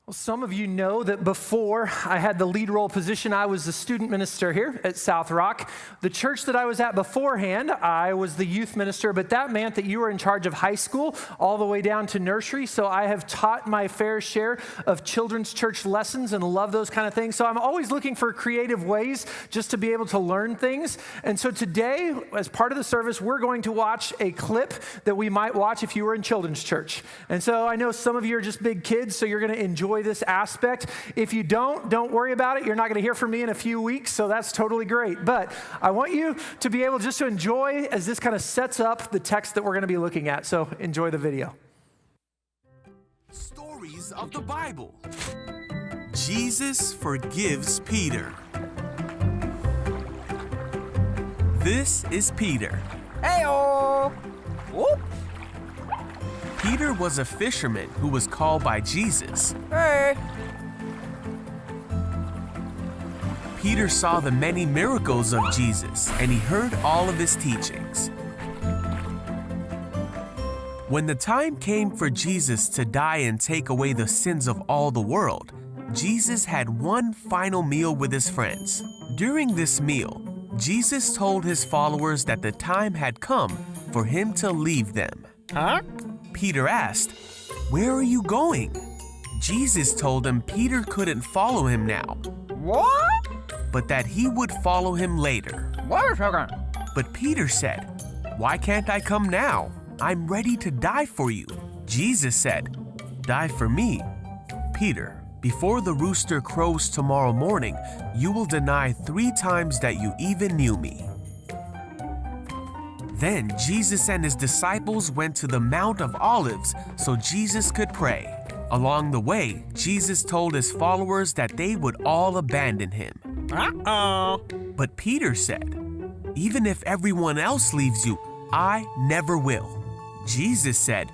Well, some of you know that before I had the lead role position, I was the student minister here at South Rock. The church that I was at beforehand, I was the youth minister, but that meant that you were in charge of high school all the way down to nursery. So I have taught my fair share of children's church lessons and love those kind of things. So I'm always looking for creative ways just to be able to learn things. And so today, as part of the service, we're going to watch a clip that we might watch if you were in children's church. And so I know some of you are just big kids, so you're going to enjoy this aspect. If you don't worry about it. You're not going to hear from me in a few weeks, so that's totally great. But I want you to be able just to enjoy as this kind of sets up the text that we're going to be looking at. So enjoy the video. Stories of the Bible. Jesus forgives Peter. This is Peter. Hey-o! Whoop! Peter was a fisherman who was called by Jesus. Hey! Peter saw the many miracles of Jesus, and he heard all of his teachings. When the time came for Jesus to die and take away the sins of all the world, Jesus had one final meal with his friends. During this meal, Jesus told his followers that the time had come for him to leave them. Huh? Peter asked, "Where are you going?" Jesus told him Peter couldn't follow him now, What? but that he would follow him later. Wait a second. But Peter said, "Why can't I come now? I'm ready to die for you." Jesus said, "Die for me." Peter, before the rooster crows tomorrow morning, you will deny 3 times that you even knew me. Then Jesus and his disciples went to the Mount of Olives so Jesus could pray. Along the way, Jesus told his followers that they would all abandon him. Uh-oh. But Peter said, "Even if everyone else leaves you, I never will." Jesus said,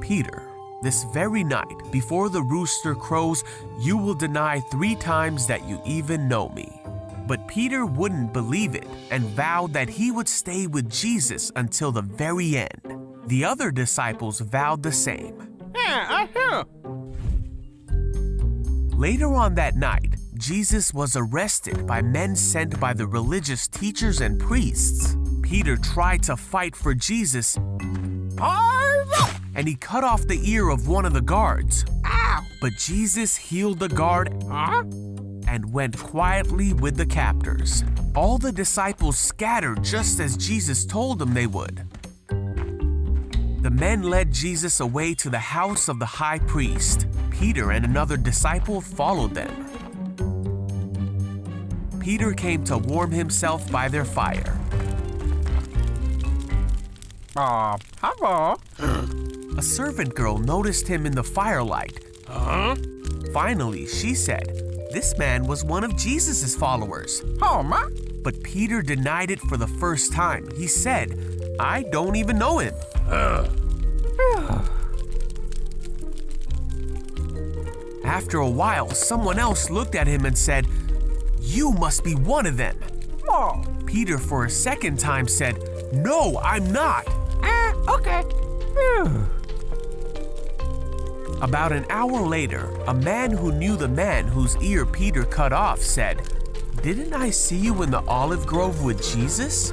"Peter, this very night, before the rooster crows, you will deny 3 times that you even know me." But Peter wouldn't believe it and vowed that he would stay with Jesus until the very end. The other disciples vowed the same. Yeah, I hear. Later on that night, Jesus was arrested by men sent by the religious teachers and priests. Peter tried to fight for Jesus, and he cut off the ear of one of the guards. Ow! But Jesus healed the guard Huh? and went quietly with the captors. All the disciples scattered just as Jesus told them they would. The men led Jesus away to the house of the high priest. Peter and another disciple followed them. Peter came to warm himself by their fire. Hello. A servant girl noticed him in the firelight. Huh? Finally, she said, "This man was one of Jesus' followers." Oh, ma? But Peter denied it for the first time. He said, "I don't even know him." After a while, someone else looked at him and said, "You must be one of them." Oh. Peter, for a second time, said, "No, I'm not." Okay. About an hour later, a man who knew the man whose ear Peter cut off said, "Didn't I see you in the olive grove with Jesus?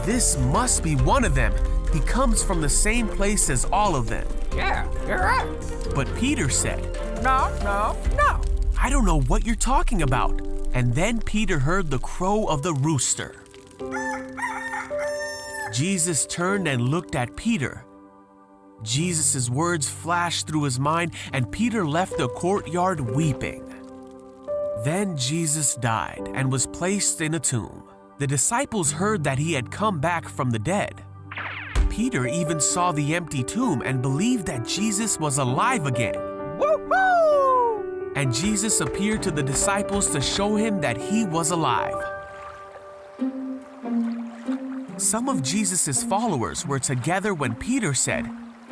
This must be one of them. He comes from the same place as all of them." Yeah, you're right. But Peter said, No. "I don't know what you're talking about." And then Peter heard the crow of the rooster. Jesus turned and looked at Peter. Jesus' words flashed through his mind, and Peter left the courtyard weeping. Then Jesus died and was placed in a tomb. The disciples heard that he had come back from the dead. Peter even saw the empty tomb and believed that Jesus was alive again. Woohoo! And Jesus appeared to the disciples to show him that he was alive. Some of Jesus' followers were together when Peter said,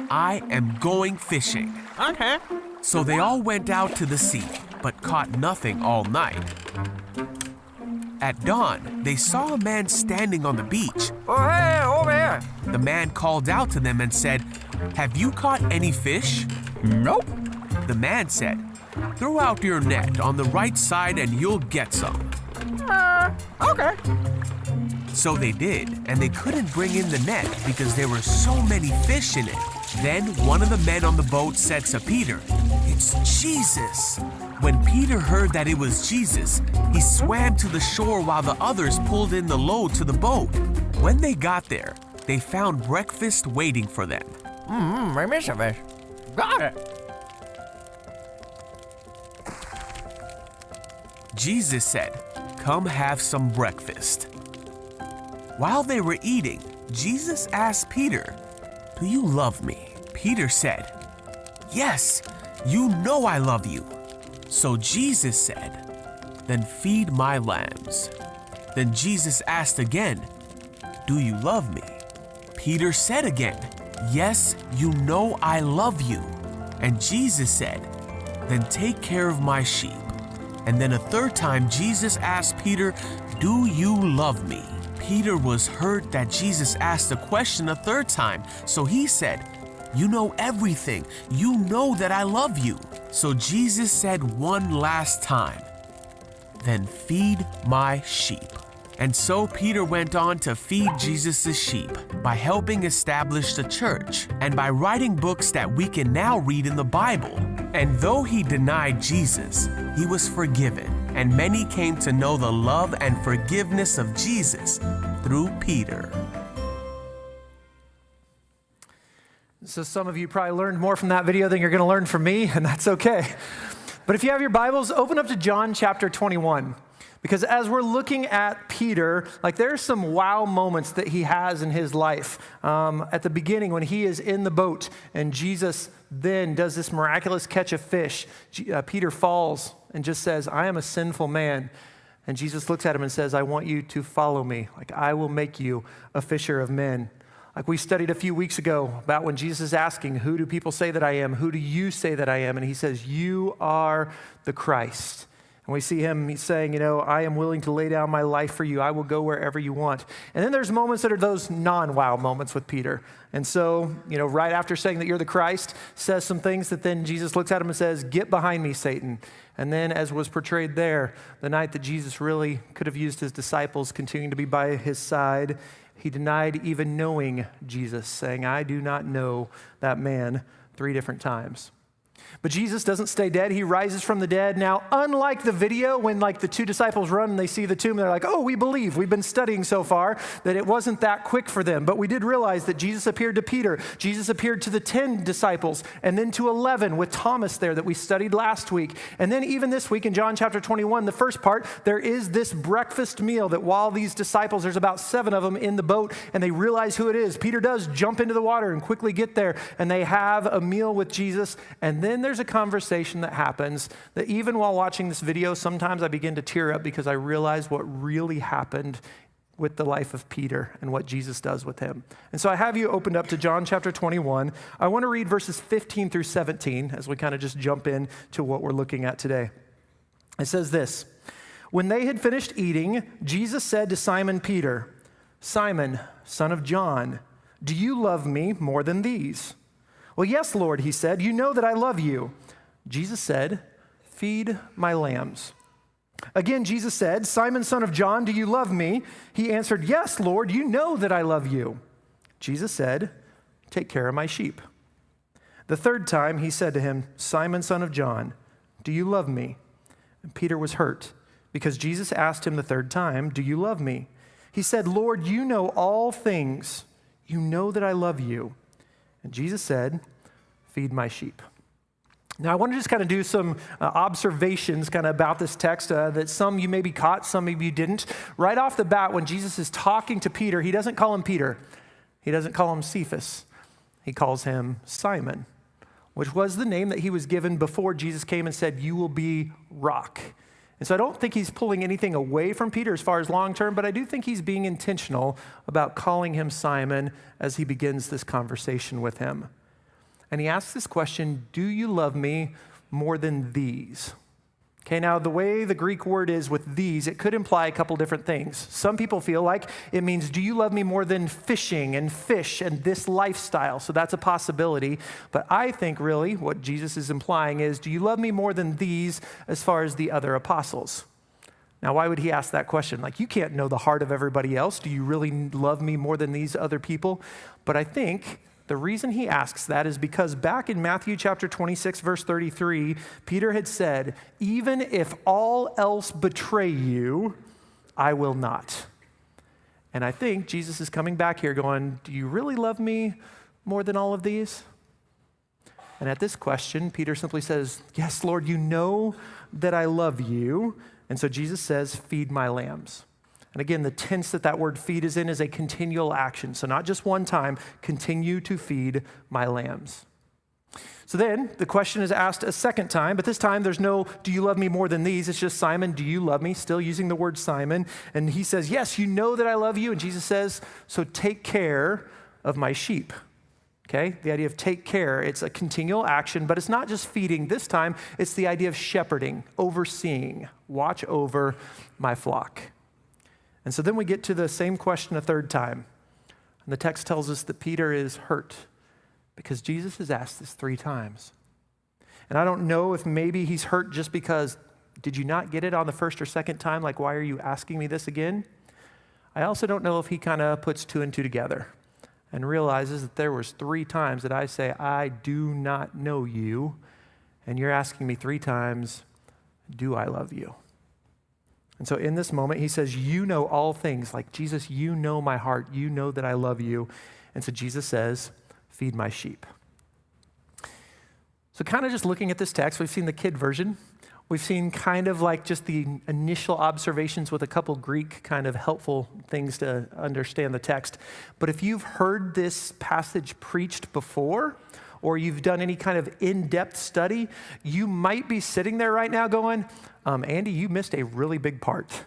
"I am going fishing." Okay. So they all went out to the sea, but caught nothing all night. At dawn, they saw a man standing on the beach. Oh, hey, over here. The man called out to them and said, "Have you caught any fish?" Nope. The man said, Throw out your net on the right side and you'll get some. Okay. So they did, and they couldn't bring in the net because there were so many fish in it. Then one of the men on the boat said to Peter, "It's Jesus." When Peter heard that it was Jesus, he swam to the shore while the others pulled in the load to the boat. When they got there, they found breakfast waiting for them. I miss a fish. Got it. Jesus said, "Come have some breakfast." While they were eating, Jesus asked Peter, "Do you love me?" Peter said, "Yes, you know I love you." So Jesus said, "Then feed my lambs." Then Jesus asked again, "Do you love me?" Peter said again, "Yes, you know I love you." And Jesus said, "Then take care of my sheep." And then a third time, Jesus asked Peter, "Do you love me?" Peter was hurt that Jesus asked the question a third time, so he said, "You know everything. You know that I love you." So Jesus said one last time, "Then feed my sheep." And so Peter went on to feed Jesus' sheep by helping establish the church and by writing books that we can now read in the Bible. And though he denied Jesus, he was forgiven, and many came to know the love and forgiveness of Jesus through Peter. So some of you probably learned more from that video than you're going to learn from me, and that's okay. But if you have your Bibles, open up to John chapter 21. Because as we're looking at Peter, like there's some wow moments that he has in his life. At the beginning, when he is in the boat and Jesus then does this miraculous catch of fish, Peter falls and just says, "I am a sinful man." And Jesus looks at him and says, "I want you to follow me. Like I will make you a fisher of men." Like we studied a few weeks ago about when Jesus is asking, "Who do people say that I am? Who do you say that I am?" And he says, "You are the Christ." And we see him, he's saying, "I am willing to lay down my life for you. I will go wherever you want." And then there's moments that are those non-wow moments with Peter. And so, right after saying that you're the Christ, says some things that then Jesus looks at him and says, "Get behind me, Satan." And then as was portrayed there, the night that Jesus really could have used his disciples continuing to be by his side, he denied even knowing Jesus, saying, "I do not know that man," 3 different times. But Jesus doesn't stay dead. He rises from the dead. Now, unlike the video when the 2 disciples run and they see the tomb, they're like, "Oh, we believe. We've been studying so far that it wasn't that quick for them." But we did realize that Jesus appeared to Peter. Jesus appeared to the 10 disciples and then to 11 with Thomas there that we studied last week. And then even this week in John chapter 21, the first part, there is this breakfast meal that while these disciples, there's about 7 of them in the boat and they realize who it is. Peter does jump into the water and quickly get there and they have a meal with Jesus. And then there's a conversation that happens that even while watching this video, sometimes I begin to tear up because I realize what really happened with the life of Peter and what Jesus does with him. And so I have you opened up to John chapter 21. I want to read verses 15 through 17 as we kind of just jump in to what we're looking at today. It says this, "When they had finished eating, Jesus said to Simon Peter, 'Simon, son of John, do you love me more than these?' 'Well, yes, Lord,' he said, 'you know that I love you.' Jesus said, 'Feed my lambs.' Again, Jesus said, 'Simon, son of John, do you love me?' He answered, 'Yes, Lord, you know that I love you.' Jesus said, 'Take care of my sheep.' The third time he said to him, 'Simon, son of John, do you love me?' And Peter was hurt because Jesus asked him the third time, 'Do you love me?' He said, 'Lord, you know all things. You know that I love you.' And Jesus said, 'Feed my sheep.'" Now, I want to just kind of do some observations kind of about this text that some you maybe caught, some maybe you didn't. Right off the bat, when Jesus is talking to Peter, he doesn't call him Peter. He doesn't call him Cephas. He calls him Simon, which was the name that he was given before Jesus came and said, "You will be rock." And so I don't think he's pulling anything away from Peter as far as long term, but I do think he's being intentional about calling him Simon as he begins this conversation with him. And he asks this question, "Do you love me more than these?" Okay, now the way the Greek word is with these, it could imply a couple different things. Some people feel like it means, do you love me more than fishing and fish and this lifestyle? So that's a possibility. But I think really what Jesus is implying is, do you love me more than these as far as the other apostles? Now, why would he ask that question? Like, you can't know the heart of everybody else. Do you really love me more than these other people? But I think the reason he asks that is because back in Matthew chapter 26, verse 33, Peter had said, even if all else betray you, I will not. And I think Jesus is coming back here going, do you really love me more than all of these? And at this question, Peter simply says, yes, Lord, you know that I love you. And so Jesus says, feed my lambs. And again, the tense that word feed is in is a continual action. So not just one time, continue to feed my lambs. So then the question is asked a second time, but this time there's no, do you love me more than these? It's just, Simon, do you love me? Still using the word Simon. And he says, yes, you know that I love you. And Jesus says, so take care of my sheep. Okay, the idea of take care, it's a continual action, but it's not just feeding this time, it's the idea of shepherding, overseeing, watch over my flock. And so then we get to the same question a third time. And the text tells us that Peter is hurt because Jesus has asked this 3 times. And I don't know if maybe he's hurt just because, did you not get it on the first or second time? Like, why are you asking me this again? I also don't know if he kind of puts 2 and 2 together and realizes that there was 3 times that I say, I do not know you. And you're asking me 3 times, do I love you? And so in this moment, he says, you know all things. Like, Jesus, you know my heart. You know that I love you. And so Jesus says, feed my sheep. So kind of just looking at this text, we've seen the kid version. We've seen kind of like just the initial observations with a couple Greek kind of helpful things to understand the text. But if you've heard this passage preached before, or you've done any kind of in-depth study, you might be sitting there right now going, Andy, you missed a really big part,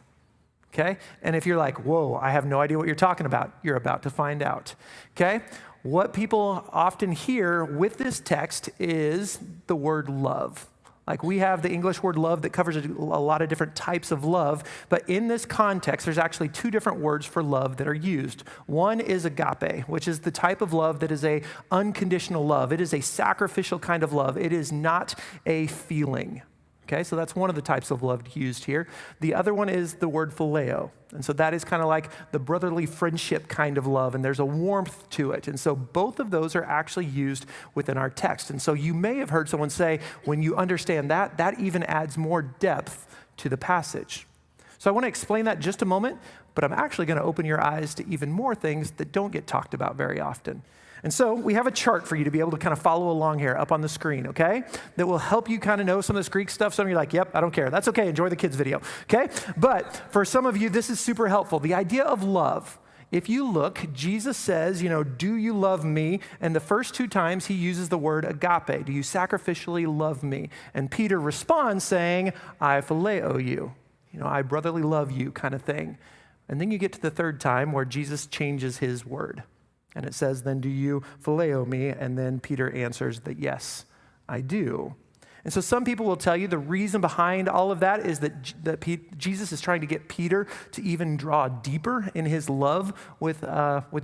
okay? And if you're like, whoa, I have no idea what you're talking about, you're about to find out, okay? What people often hear with this text is the word love. Like, we have the English word love that covers a lot of different types of love, but in this context, there's actually 2 different words for love that are used. One is agape, which is the type of love that is a unconditional love. It is a sacrificial kind of love. It is not a feeling. Okay, so that's one of the types of love used here. The other one is the word phileo. And so that is kind of like the brotherly friendship kind of love, and there's a warmth to it. And so both of those are actually used within our text. And so you may have heard someone say, when you understand that, that even adds more depth to the passage. So I want to explain that in just a moment, but I'm actually going to open your eyes to even more things that don't get talked about very often. And so we have a chart for you to be able to kind of follow along here up on the screen, okay? That will help you kind of know some of this Greek stuff. Some of you are like, yep, I don't care. That's okay. Enjoy the kids' video, okay? But for some of you, this is super helpful. The idea of love. If you look, Jesus says, do you love me? And the first 2 times he uses the word agape. Do you sacrificially love me? And Peter responds saying, I phileo you. I brotherly love you kind of thing. And then you get to the 3rd time where Jesus changes his word. And it says, then do you phileo me? And then Peter answers that, yes, I do. And so some people will tell you the reason behind all of that is that Jesus is trying to get Peter to even draw deeper in his love with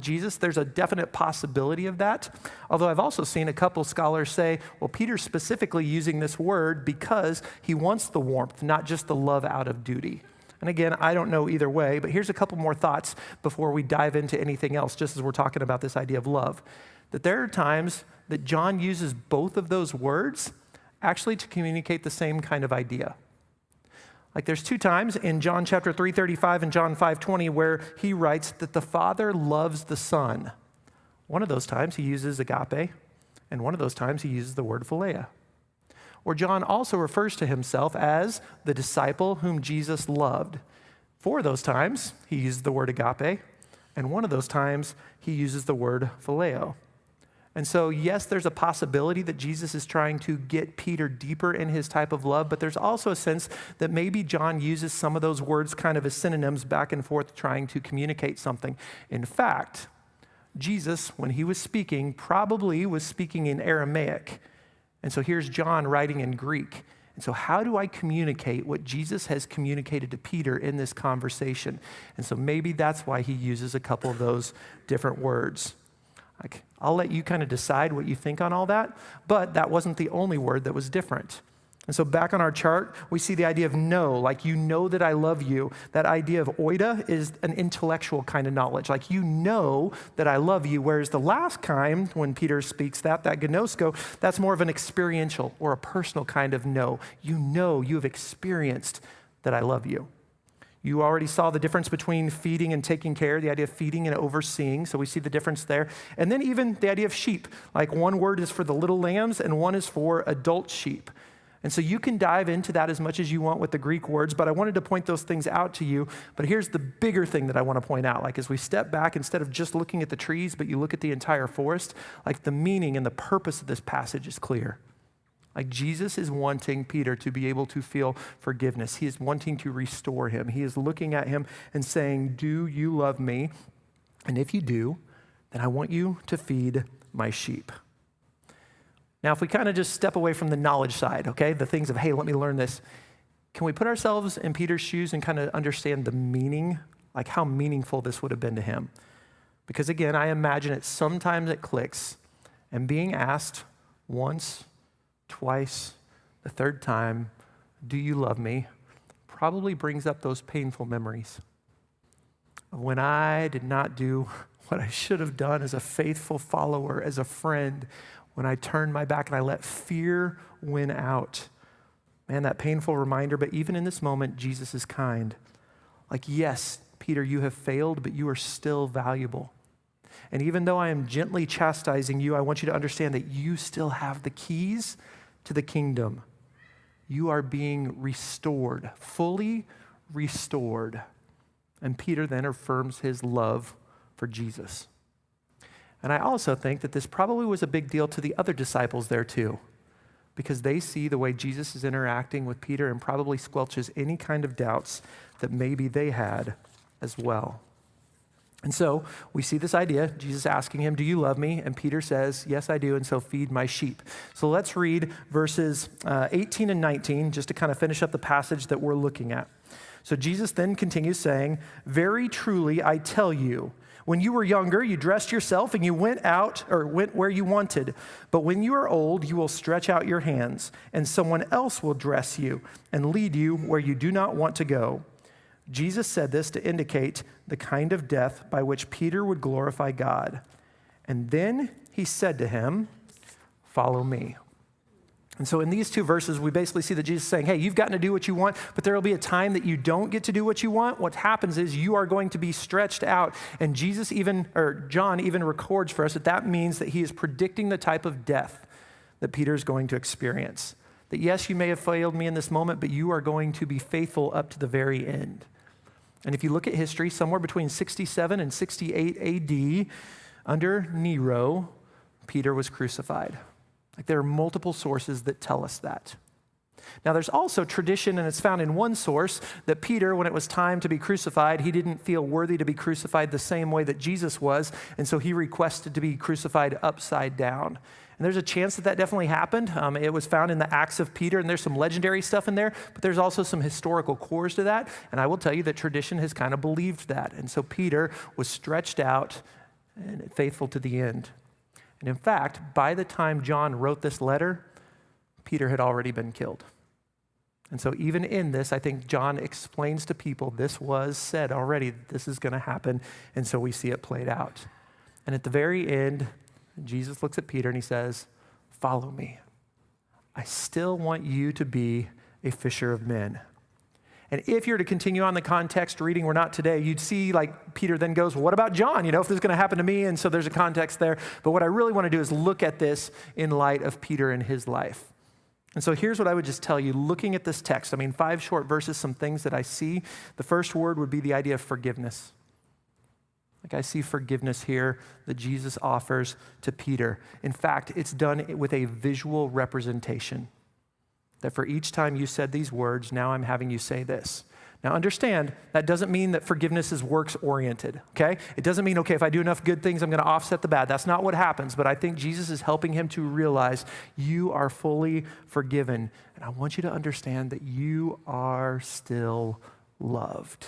Jesus. There's a definite possibility of that. Although I've also seen a couple scholars say, well, Peter's specifically using this word because he wants the warmth, not just the love out of duty. And again, I don't know either way, but here's a couple more thoughts before we dive into anything else, just as we're talking about this idea of love. That there are times that John uses both of those words actually to communicate the same kind of idea. Like, there's 2 times in John chapter 3:35 and John 5:20 where he writes that the Father loves the Son. One of those times he uses agape, and one of those times he uses the word philia. Or John also refers to himself as the disciple whom Jesus loved. 4 of those times, he uses the word agape, and one of those times, he uses the word phileo. And so, yes, there's a possibility that Jesus is trying to get Peter deeper in his type of love, but there's also a sense that maybe John uses some of those words kind of as synonyms back and forth, trying to communicate something. In fact, Jesus, when he was speaking, probably was speaking in Aramaic. And so here's John writing in Greek. And so how do I communicate what Jesus has communicated to Peter in this conversation? And so maybe that's why he uses a couple of those different words. Like, I'll let you kind of decide what you think on all that, but that wasn't the only word that was different. And so back on our chart, we see the idea of know, like you know that I love you. That idea of oida is an intellectual kind of knowledge, like you know that I love you, whereas the last kind, when Peter speaks that gnosko, that's more of an experiential or a personal kind of know. You know, you have experienced that I love you. You already saw the difference between feeding and taking care, the idea of feeding and overseeing, so we see the difference there. And then even the idea of sheep, like one word is for the little lambs and one is for adult sheep. And so you can dive into that as much as you want with the Greek words, but I wanted to point those things out to you. But here's the bigger thing that I want to point out. Like as we step back, instead of just looking at the trees, but you look at the entire forest, like the meaning and the purpose of this passage is clear. Like Jesus is wanting Peter to be able to feel forgiveness. He is wanting to restore him. He is looking at him and saying, do you love me? And if you do, then I want you to feed my sheep. Now, if we kind of just step away from the knowledge side, okay, the things of, hey, let me learn this, can we put ourselves in Peter's shoes and kind of understand the meaning, like how meaningful this would have been to him? Because again, I imagine sometimes it clicks, and being asked once, twice, the third time, do you love me, probably brings up those painful memories of when I did not do what I should have done as a faithful follower, as a friend, when I turned my back and I let fear win out. Man, that painful reminder, but even in this moment, Jesus is kind. Like, yes, Peter, you have failed, but you are still valuable. And even though I am gently chastising you, I want you to understand that you still have the keys to the kingdom. You are being restored, fully restored. And Peter then affirms his love for Jesus. And I also think that this probably was a big deal to the other disciples there too, because they see the way Jesus is interacting with Peter and probably squelches any kind of doubts that maybe they had as well. And so we see this idea, Jesus asking him, do you love me? And Peter says, yes, I do, and so feed my sheep. So let's read verses 18 and 19 just to kind of finish up the passage that we're looking at. So Jesus then continues saying, very truly I tell you, when you were younger, you dressed yourself and you went where you wanted. But when you are old, you will stretch out your hands, and someone else will dress you and lead you where you do not want to go. Jesus said this to indicate the kind of death by which Peter would glorify God. And then he said to him, follow me. And so in these two verses, we basically see that Jesus is saying, hey, you've gotten to do what you want, but there will be a time that you don't get to do what you want. What happens is you are going to be stretched out. And John even records for us that means that he is predicting the type of death that Peter is going to experience. That yes, you may have failed me in this moment, but you are going to be faithful up to the very end. And if you look at history, somewhere between 67 and 68 AD, under Nero, Peter was crucified. Like there are multiple sources that tell us that. Now there's also tradition, and it's found in one source, that Peter, when it was time to be crucified, he didn't feel worthy to be crucified the same way that Jesus was, and so he requested to be crucified upside down. And there's a chance that definitely happened. It was found in the Acts of Peter, and there's some legendary stuff in there, but there's also some historical cores to that, and I will tell you that tradition has kind of believed that. And so Peter was stretched out and faithful to the end. And in fact, by the time John wrote this letter, Peter had already been killed. And so even in this, I think John explains to people this was said already, this is going to happen, and so we see it played out. And at the very end, Jesus looks at Peter and he says, follow me. I still want you to be a fisher of men. And if you're to continue on the context reading, we're not today, you'd see like Peter then goes, well, what about John? You know, if this is going to happen to me, and so there's a context there. But what I really want to do is look at this in light of Peter and his life. And so here's what I would just tell you, looking at this text, 5 short verses, some things that I see. The first word would be the idea of forgiveness. Like I see forgiveness here that Jesus offers to Peter. In fact, it's done with a visual representation. That for each time you said these words, now I'm having you say this. Now understand, that doesn't mean that forgiveness is works-oriented, okay? It doesn't mean, okay, if I do enough good things, I'm gonna offset the bad. That's not what happens, but I think Jesus is helping him to realize you are fully forgiven. And I want you to understand that you are still loved.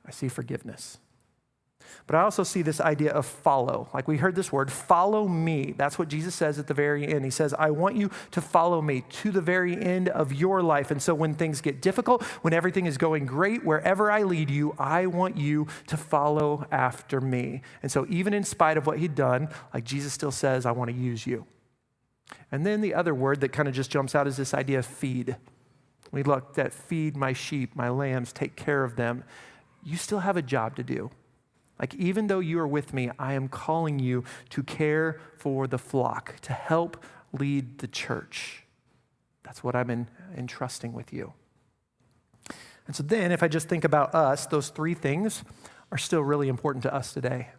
I see forgiveness. But I also see this idea of follow. Like we heard this word, follow me. That's what Jesus says at the very end. He says, I want you to follow me to the very end of your life. And so when things get difficult, when everything is going great, wherever I lead you, I want you to follow after me. And so even in spite of what he'd done, like Jesus still says, I want to use you. And then the other word that kind of just jumps out is this idea of feed. We looked at feed my sheep, my lambs, take care of them. You still have a job to do. Like, even though you are with me, I am calling you to care for the flock, to help lead the church. That's what I'm entrusting with you. And so then, if I just think about us, those three things are still really important to us today.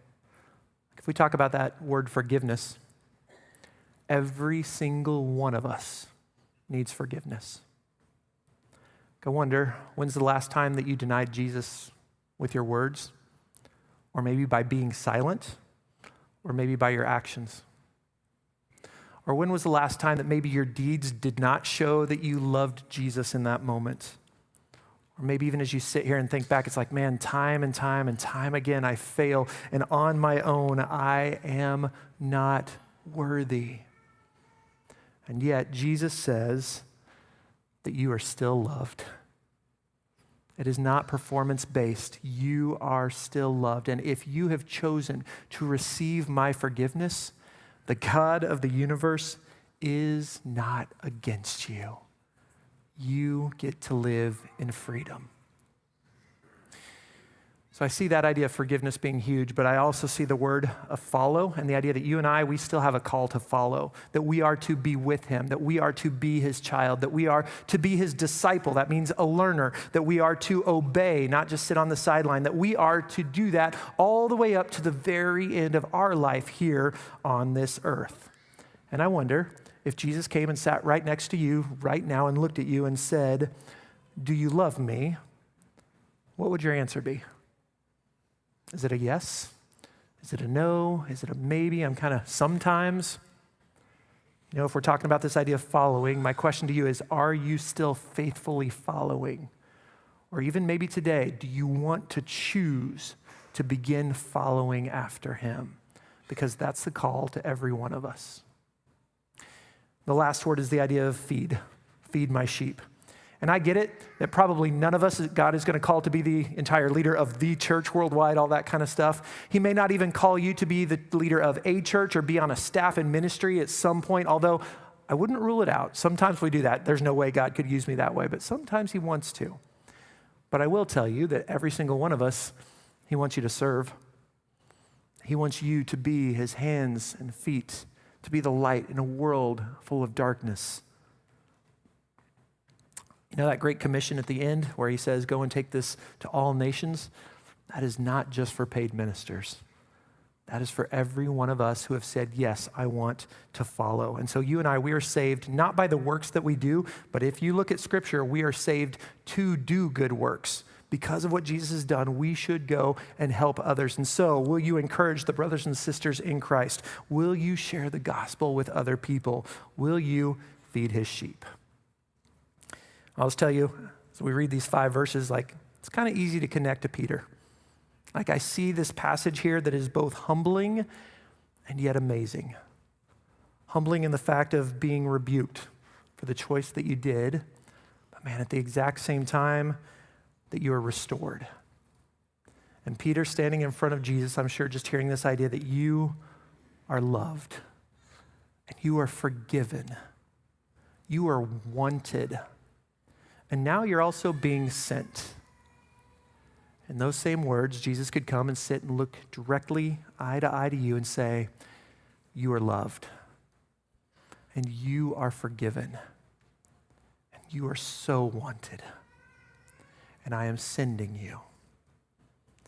If we talk about that word forgiveness, every single one of us needs forgiveness. I wonder, when's the last time that you denied Jesus with your words? Or maybe by being silent, or maybe by your actions. Or when was the last time that maybe your deeds did not show that you loved Jesus in that moment? Or maybe even as you sit here and think back, it's like, man, time and time and time again, I fail, and on my own, I am not worthy. And yet, Jesus says that you are still loved. It is not performance-based. You are still loved. And if you have chosen to receive my forgiveness, the God of the universe is not against you. You get to live in freedom. So I see that idea of forgiveness being huge, but I also see the word of follow and the idea that you and I, we still have a call to follow, that we are to be with him, that we are to be his child, that we are to be his disciple. That means a learner, that we are to obey, not just sit on the sideline, that we are to do that all the way up to the very end of our life here on this earth. And I wonder if Jesus came and sat right next to you right now and looked at you and said, do you love me? What would your answer be? Is it a yes? Is it a no? Is it a maybe? I'm kind of sometimes. You know, if we're talking about this idea of following, my question to you is, are you still faithfully following? Or even maybe today, do you want to choose to begin following after him? Because that's the call to every one of us. The last word is the idea of feed my sheep. And I get it, that probably none of us, God is going to call to be the entire leader of the church worldwide, all that kind of stuff. He may not even call you to be the leader of a church or be on a staff in ministry at some point, although I wouldn't rule it out. Sometimes we do that. There's no way God could use me that way, but sometimes he wants to. But I will tell you that every single one of us, he wants you to serve. He wants you to be his hands and feet, to be the light in a world full of darkness. You know that Great Commission at the end where he says, go and take this to all nations? That is not just for paid ministers. That is for every one of us who have said, yes, I want to follow. And so you and I, we are saved not by the works that we do, but if you look at Scripture, we are saved to do good works. Because of what Jesus has done, we should go and help others. And so will you encourage the brothers and sisters in Christ? Will you share the gospel with other people? Will you feed his sheep? I'll just tell you, as we read these 5 verses, like, it's kind of easy to connect to Peter. Like, I see this passage here that is both humbling and yet amazing. Humbling in the fact of being rebuked for the choice that you did, but man, at the exact same time that you are restored. And Peter standing in front of Jesus, I'm sure just hearing this idea that you are loved and you are forgiven. You are wanted. And now you're also being sent. In those same words, Jesus could come and sit and look directly eye to you and say, you are loved, and you are forgiven, and you are so wanted, and I am sending you.